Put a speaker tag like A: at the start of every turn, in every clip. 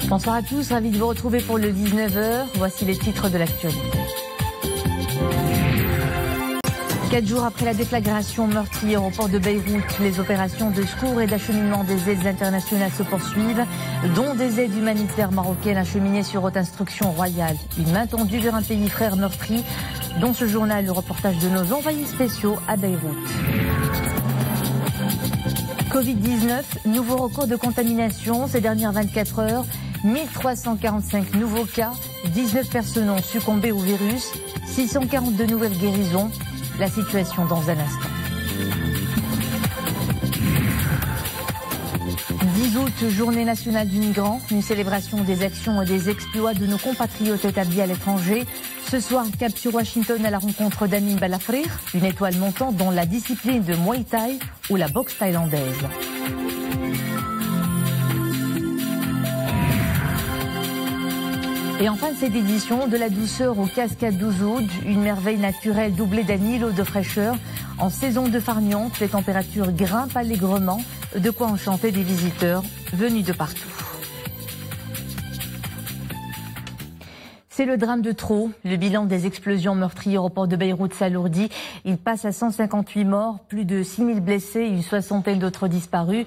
A: Bonsoir à tous, ravi de vous retrouver pour le 19h. Voici les titres de l'actualité. 4 jours après la déflagration meurtrière au port de Beyrouth, les opérations de secours et d'acheminement des aides internationales se poursuivent, dont des aides humanitaires marocaines acheminées sur haute instruction royale. Une main tendue vers un pays frère meurtri, dont ce journal, le reportage de nos envoyés spéciaux à Beyrouth. Covid-19, nouveau record de contamination ces dernières 24 heures. 1345 nouveaux cas, 19 personnes ont succombé au virus, 642 nouvelles guérisons. La situation dans un instant. 10 août, journée nationale du migrant, une célébration des actions et des exploits de nos compatriotes établis à l'étranger. Ce soir, cap sur Washington à la rencontre d'Amin Balafrir, une étoile montante dans la discipline de Muay Thai ou la boxe thaïlandaise. Et en fin de cette édition, de la douceur aux cascades d'Ouzoud, une merveille naturelle doublée d'un îlot de fraîcheur. En saison de farniente, les températures grimpent allègrement, de quoi enchanter des visiteurs venus de partout. C'est le drame de trop. Le bilan des explosions meurtrières au port de Beyrouth s'alourdit. Il passe à 158 morts, plus de 6000 blessés et une soixantaine d'autres disparus.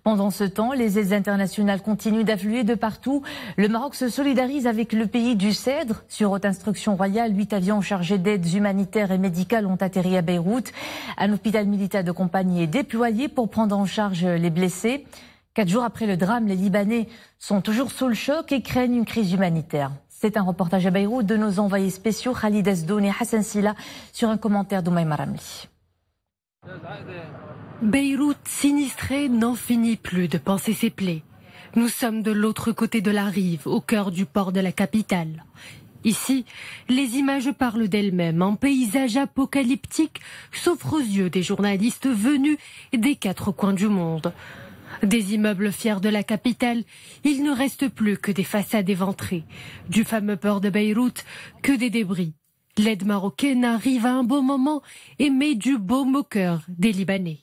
A: Pendant ce temps, les aides internationales continuent d'affluer de partout. Le Maroc se solidarise avec le pays du Cèdre. Sur haute instruction royale, 8 avions chargés d'aides humanitaires et médicales ont atterri à Beyrouth. Un hôpital militaire de compagnie est déployé pour prendre en charge les blessés. 4 jours après le drame, les Libanais sont toujours sous le choc et craignent une crise humanitaire. C'est un reportage à Beyrouth de nos envoyés spéciaux Khalid Asdoun et Hassan Silla sur un commentaire d'Oumaïma Ramli.
B: Beyrouth sinistrée n'en finit plus de panser ses plaies. Nous sommes de l'autre côté de la rive, au cœur du port de la capitale. Ici, les images parlent d'elles-mêmes, un paysage apocalyptique s'offre aux yeux des journalistes venus des 4 coins du monde. Des immeubles fiers de la capitale, il ne reste plus que des façades éventrées. Du fameux port de Beyrouth, que des débris. L'aide marocaine arrive à un bon moment et met du baume au cœur des Libanais.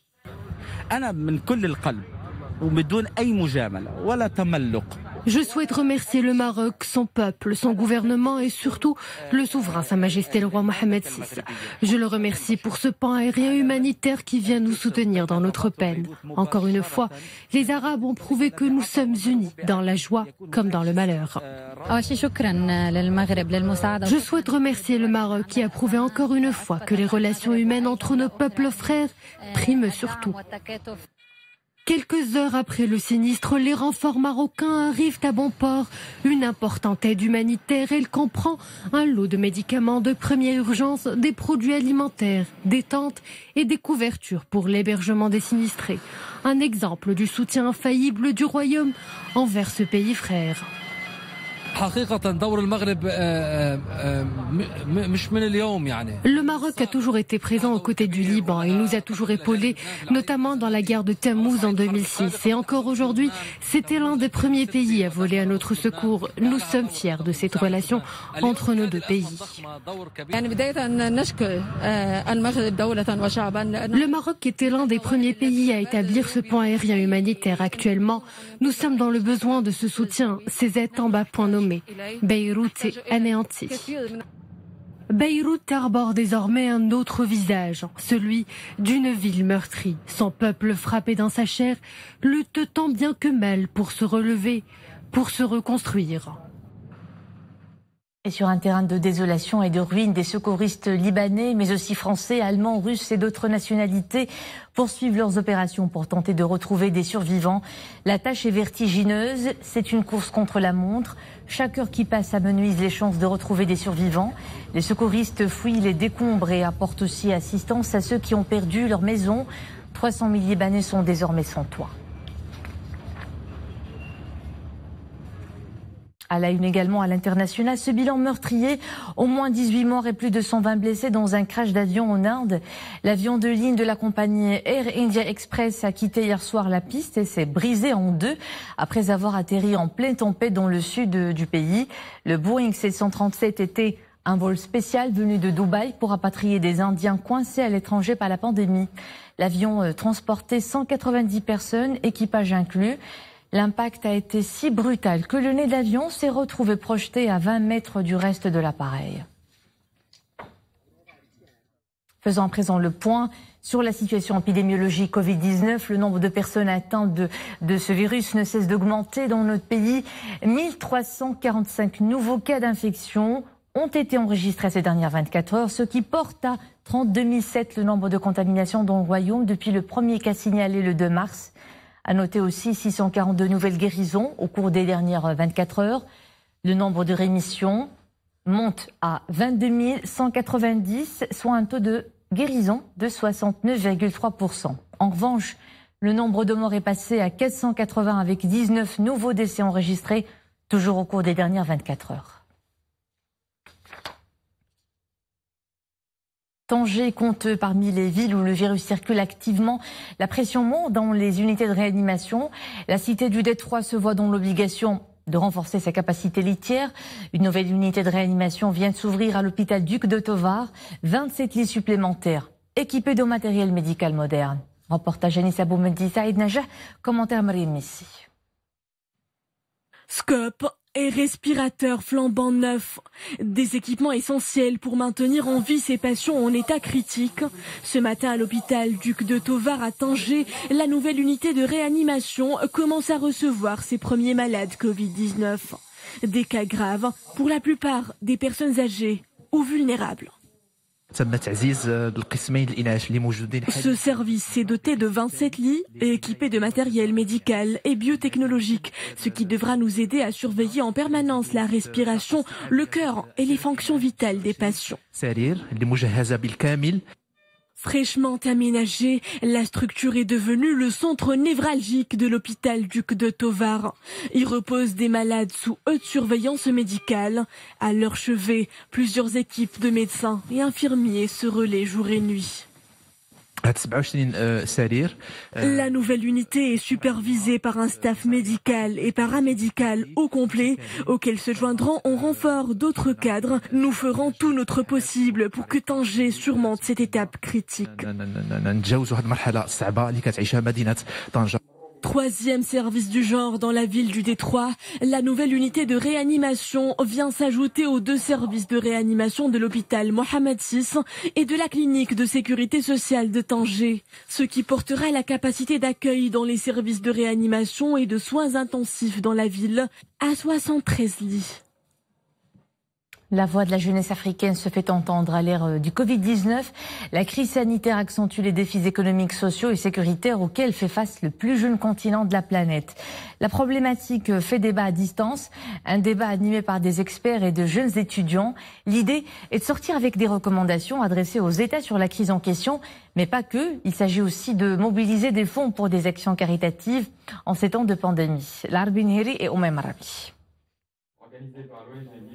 B: Je souhaite remercier le Maroc, son peuple, son gouvernement et surtout le souverain, Sa Majesté le roi Mohamed VI. Je le remercie pour ce pan aérien humanitaire qui vient nous soutenir dans notre peine. Encore une fois, les Arabes ont prouvé que nous sommes unis dans la joie comme dans le malheur. Je souhaite remercier le Maroc qui a prouvé encore une fois que les relations humaines entre nos peuples frères priment surtout. Quelques heures après le sinistre, les renforts marocains arrivent à bon port. Une importante aide humanitaire, elle comprend un lot de médicaments de première urgence, des produits alimentaires, des tentes et des couvertures pour l'hébergement des sinistrés. Un exemple du soutien infaillible du royaume envers ce pays frère. Le Maroc a toujours été présent aux côtés du Liban. Il nous a toujours épaulés, notamment dans la guerre de Tammuz en 2006. Et encore aujourd'hui, c'était l'un des premiers pays à voler à notre secours. Nous sommes fiers de cette relation entre nos deux pays. Le Maroc était l'un des premiers pays à établir ce pont aérien humanitaire. Actuellement, nous sommes dans le besoin de ce soutien. Ces aides tombent à point nommé. Beyrouth est anéantie. Beyrouth arbore désormais un autre visage, celui d'une ville meurtrie. Son peuple frappé dans sa chair lutte tant bien que mal pour se relever, pour se reconstruire.
A: Et sur un terrain de désolation et de ruines, des secouristes libanais, mais aussi français, allemands, russes et d'autres nationalités poursuivent leurs opérations pour tenter de retrouver des survivants. La tâche est vertigineuse, c'est une course contre la montre. Chaque heure qui passe amenuise les chances de retrouver des survivants. Les secouristes fouillent les décombres et apportent aussi assistance à ceux qui ont perdu leur maison. 300 000 Libanais sont désormais sans toit. À la une également à l'international, ce bilan meurtrier, au moins 18 morts et plus de 120 blessés dans un crash d'avion en Inde. L'avion de ligne de la compagnie Air India Express a quitté hier soir la piste et s'est brisé en deux après avoir atterri en pleine tempête dans le sud du pays. Le Boeing 737 était un vol spécial venu de Dubaï pour rapatrier des Indiens coincés à l'étranger par la pandémie. L'avion transportait 190 personnes, équipage inclus. L'impact a été si brutal que le nez d'avion s'est retrouvé projeté à 20 mètres du reste de l'appareil. Faisons à présent le point sur la situation épidémiologique Covid-19. Le nombre de personnes atteintes de ce virus ne cesse d'augmenter dans notre pays. 1345 nouveaux cas d'infection ont été enregistrés ces dernières 24 heures, ce qui porte à 32 007 le nombre de contaminations dans le royaume depuis le premier cas signalé le 2 mars. À noter aussi 642 nouvelles guérisons au cours des dernières 24 heures. Le nombre de rémissions monte à 22 190, soit un taux de guérison de 69,3%. En revanche, le nombre de morts est passé à 480 avec 19 nouveaux décès enregistrés, toujours au cours des dernières 24 heures. Tanger compte parmi les villes où le virus circule activement. La pression monte dans les unités de réanimation. La cité du Détroit se voit dans l'obligation de renforcer sa capacité litière. Une nouvelle unité de réanimation vient de s'ouvrir à l'hôpital Duc de Tovar. 27 lits supplémentaires, équipés de matériel médical moderne. Reportage Anissa Boumedi, Saïd Najah, commentaire Mariam Messi.
C: Scope et respirateurs flambant neufs, des équipements essentiels pour maintenir en vie ces patients en état critique. Ce matin à l'hôpital Duc de Tovar à Tanger, la nouvelle unité de réanimation commence à recevoir ses premiers malades Covid-19. Des cas graves pour la plupart des personnes âgées ou vulnérables. Ce service s'est doté de 27 lits et équipé de matériel médical et biotechnologique, ce qui devra nous aider à surveiller en permanence la respiration, le cœur et les fonctions vitales des patients. Fraîchement aménagée, la structure est devenue le centre névralgique de l'hôpital Duc de Tovar. Y reposent des malades sous haute surveillance médicale. À leur chevet, plusieurs équipes de médecins et infirmiers se relaient jour et nuit. La nouvelle unité est supervisée par un staff médical et paramédical au complet, auquel se joindront en renfort d'autres cadres. Nous ferons tout notre possible pour que Tanger surmonte cette étape critique. Troisième service du genre dans la ville du Détroit, la nouvelle unité de réanimation vient s'ajouter aux 2 services de réanimation de l'hôpital Mohamed VI et de la clinique de sécurité sociale de Tanger, ce qui portera la capacité d'accueil dans les services de réanimation et de soins intensifs dans la ville à 73 lits.
A: La voix de la jeunesse africaine se fait entendre à l'ère du Covid-19. La crise sanitaire accentue les défis économiques, sociaux et sécuritaires auxquels fait face le plus jeune continent de la planète. La problématique fait débat à distance, un débat animé par des experts et de jeunes étudiants. L'idée est de sortir avec des recommandations adressées aux États sur la crise en question, mais pas que. Il s'agit aussi de mobiliser des fonds pour des actions caritatives en ces temps de pandémie. Larbin Heri et Oumé Marabi.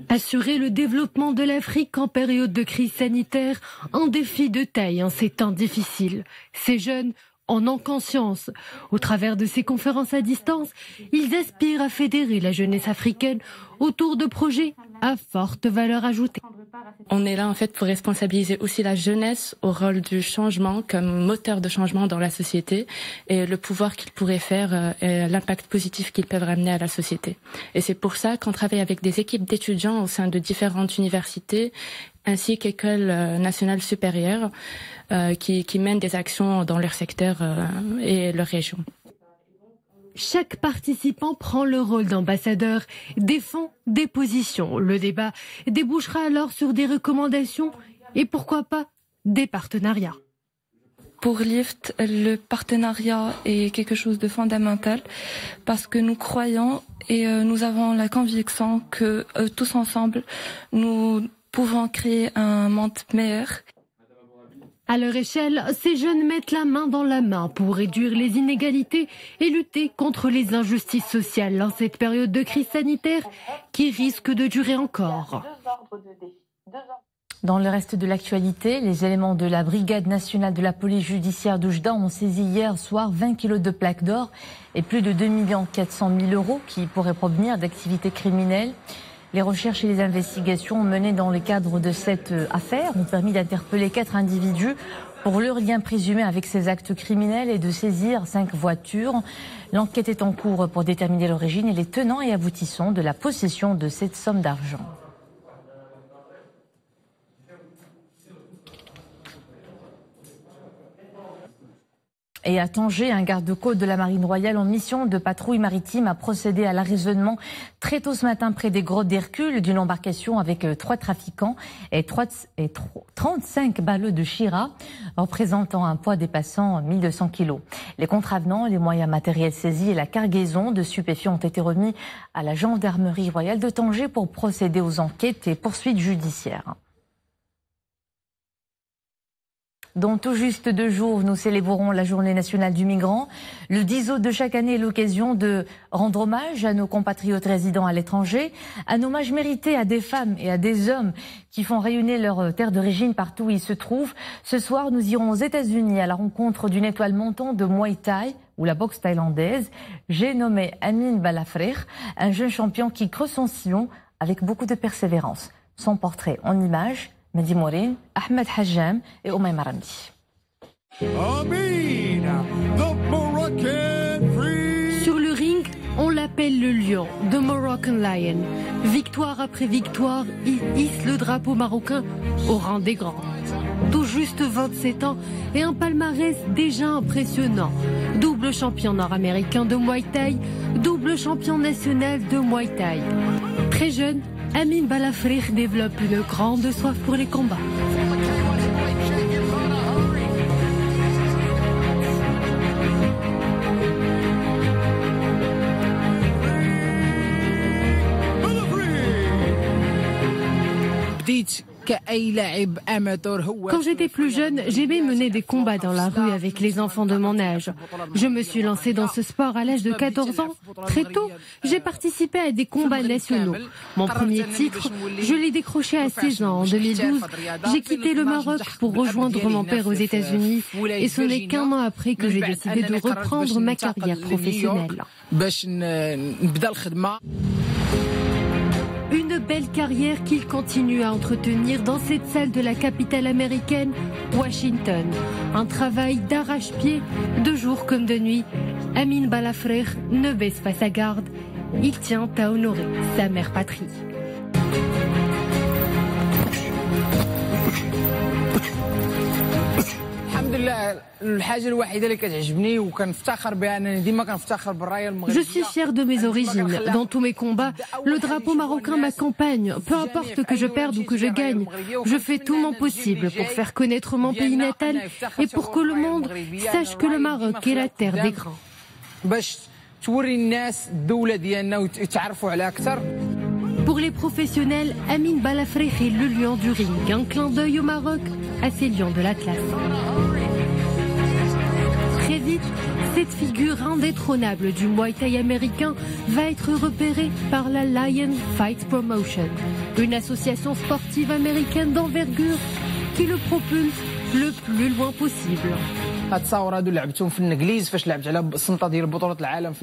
B: Assurer le développement de l'Afrique en période de crise sanitaire, un défi de taille en ces temps difficiles. Ces jeunes en ont conscience. Au travers de ces conférences à distance, ils aspirent à fédérer la jeunesse africaine autour de projets à forte valeur ajoutée.
D: On est là en fait pour responsabiliser aussi la jeunesse au rôle du changement comme moteur de changement dans la société et le pouvoir qu'ils pourraient faire et l'impact positif qu'ils peuvent ramener à la société. Et c'est pour ça qu'on travaille avec des équipes d'étudiants au sein de différentes universités ainsi qu'écoles nationales supérieures qui mènent des actions dans leur secteur et leur région.
B: Chaque participant prend le rôle d'ambassadeur, défend des positions. Le débat débouchera alors sur des recommandations et pourquoi pas des partenariats.
E: Pour Lift, le partenariat est quelque chose de fondamental parce que nous croyons et nous avons la conviction que tous ensemble, nous pouvons créer un monde meilleur.
B: À leur échelle, ces jeunes mettent la main dans la main pour réduire les inégalités et lutter contre les injustices sociales en cette période de crise sanitaire qui risque de durer encore.
A: Dans le reste de l'actualité, les éléments de la Brigade nationale de la police judiciaire d'Oujda ont saisi hier soir 20 kilos de plaques d'or et plus de 2 400 000 € qui pourraient provenir d'activités criminelles. Les recherches et les investigations menées dans le cadre de cette affaire ont permis d'interpeller 4 individus pour leur lien présumé avec ces actes criminels et de saisir 5 voitures. L'enquête est en cours pour déterminer l'origine et les tenants et aboutissants de la possession de cette somme d'argent. Et à Tanger, un garde-côte de la Marine royale en mission de patrouille maritime a procédé à l'arraisonnement très tôt ce matin près des grottes d'Hercule d'une embarcation avec 3 trafiquants et 35 ballots de Chira représentant un poids dépassant 1200 kilos. Les contravenants, les moyens matériels saisis et la cargaison de stupéfiants ont été remis à la gendarmerie royale de Tanger pour procéder aux enquêtes et poursuites judiciaires. Dans tout juste 2 jours, nous célébrerons la Journée nationale du migrant. Le 10 août de chaque année est l'occasion de rendre hommage à nos compatriotes résidant à l'étranger, un hommage mérité à des femmes et à des hommes qui font rayonner leur terre d'origine partout où ils se trouvent. Ce soir, nous irons aux États-Unis à la rencontre d'une étoile montante de Muay Thai ou la boxe thaïlandaise. J'ai nommé Amin Balafreh, un jeune champion qui creuse son sillon avec beaucoup de persévérance. Son portrait en images, Mehdi Mourine, Ahmed Hajjam et Oumaima Ramdi.
B: Sur le ring, on l'appelle le lion, The Moroccan Lion. Victoire après victoire, il hisse le drapeau marocain au rang des grands. Tout juste 27 ans et un palmarès déjà impressionnant. Double champion nord-américain de Muay Thai, double champion national de Muay Thai. Très jeune, Amin Balafreh développe une grande soif pour les combats. Quand j'étais plus jeune, j'aimais mener des combats dans la rue avec les enfants de mon âge. Je me suis lancée dans ce sport à l'âge de 14 ans. Très tôt, j'ai participé à des combats nationaux. Mon premier titre, je l'ai décroché à 16 ans. En 2012, j'ai quitté le Maroc pour rejoindre mon père aux États-Unis et ce n'est qu'1 an après que j'ai décidé de reprendre ma carrière professionnelle. Une belle carrière qu'il continue à entretenir dans cette salle de la capitale américaine, Washington. Un travail d'arrache-pied, de jour comme de nuit. Amin Balafreh ne baisse pas sa garde. Il tient à honorer sa mère patrie. Je suis fier de mes origines. Dans tous mes combats, le drapeau marocain m'accompagne. Peu importe que je perde ou que je gagne, je fais tout mon possible pour faire connaître mon pays natal et pour que le monde sache que le Maroc est la terre des grands. Pour les professionnels, Amin Balafreh est le lion du ring. Un clin d'œil au Maroc à ces lions de l'Atlas. Très vite, cette figure indétrônable du Muay Thai américain va être repérée par la Lion Fight Promotion, une association sportive américaine d'envergure qui le propulse le plus loin possible.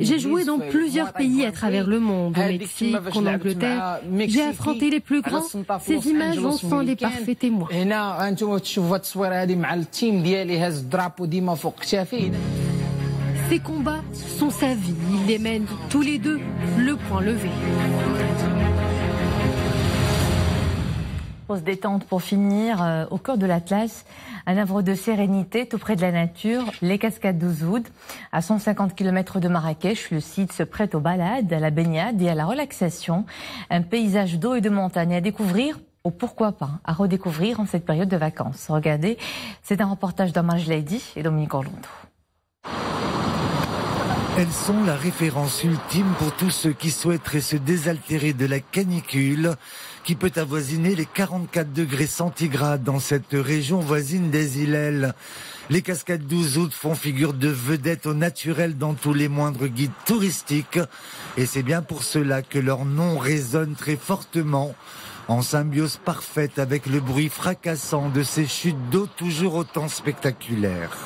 B: J'ai joué dans plusieurs pays à travers le monde, au Mexique, en Angleterre. J'ai affronté les plus grands. Ces images en sont les parfaits témoins. Ces combats sont sa vie. Ils les mènent tous les deux, le poing levé.
A: Pause détente pour finir, au cœur de l'Atlas, un havre de sérénité tout près de la nature, les cascades d'Ouzoud. À 150 km de Marrakech, le site se prête aux balades, à la baignade et à la relaxation. Un paysage d'eau et de montagne à découvrir, ou pourquoi pas, à redécouvrir en cette période de vacances. Regardez, c'est un reportage d'Omar Jlaidi et Dominique Orlando.
F: Elles sont la référence ultime pour tous ceux qui souhaiteraient se désaltérer de la canicule qui peut avoisiner les 44 degrés centigrades dans cette région voisine des Îles. Les cascades d'Ouzoud font figure de vedette au naturel dans tous les moindres guides touristiques et c'est bien pour cela que leur nom résonne très fortement en symbiose parfaite avec le bruit fracassant de ces chutes d'eau toujours autant spectaculaires.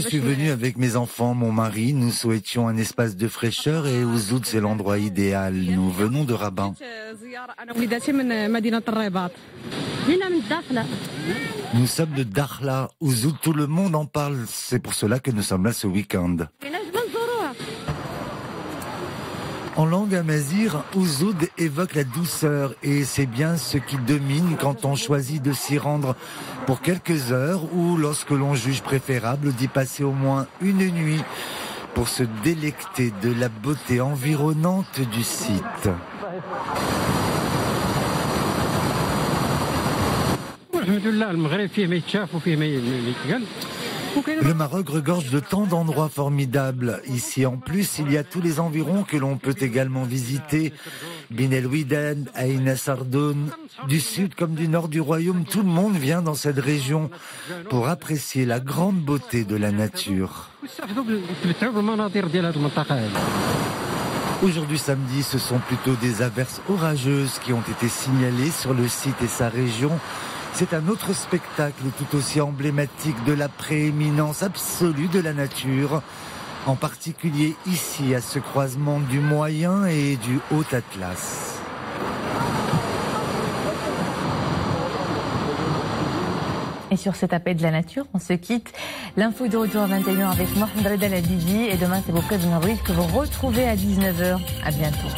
F: suis venu avec mes enfants, mon mari. Nous souhaitions un espace de fraîcheur et Ouzoud, c'est l'endroit idéal. Nous venons de Rabat. Nous sommes de Dakhla, Ouzoud, tout le monde en parle. C'est pour cela que nous sommes là ce week-end. En langue amazigh, Ouzoud évoque la douceur et c'est bien ce qui domine quand on choisit de s'y rendre pour quelques heures ou lorsque l'on juge préférable d'y passer au moins une nuit pour se délecter de la beauté environnante du site. Le Maroc regorge de tant d'endroits formidables. Ici, en plus, il y a tous les environs que l'on peut également visiter. Bin El Ouidan, Aïn Sardoun, du sud comme du nord du royaume, tout le monde vient dans cette région pour apprécier la grande beauté de la nature. Aujourd'hui samedi, ce sont plutôt des averses orageuses qui ont été signalées sur le site et sa région. C'est un autre spectacle tout aussi emblématique de la prééminence absolue de la nature, en particulier ici, à ce croisement du Moyen et du Haut Atlas.
A: Et sur cet appel de la nature, on se quitte. L'info de retour à 21h avec Mohamed Reda Ladidi. Et demain, c'est vos prévisions que vous retrouvez à 19h. À bientôt.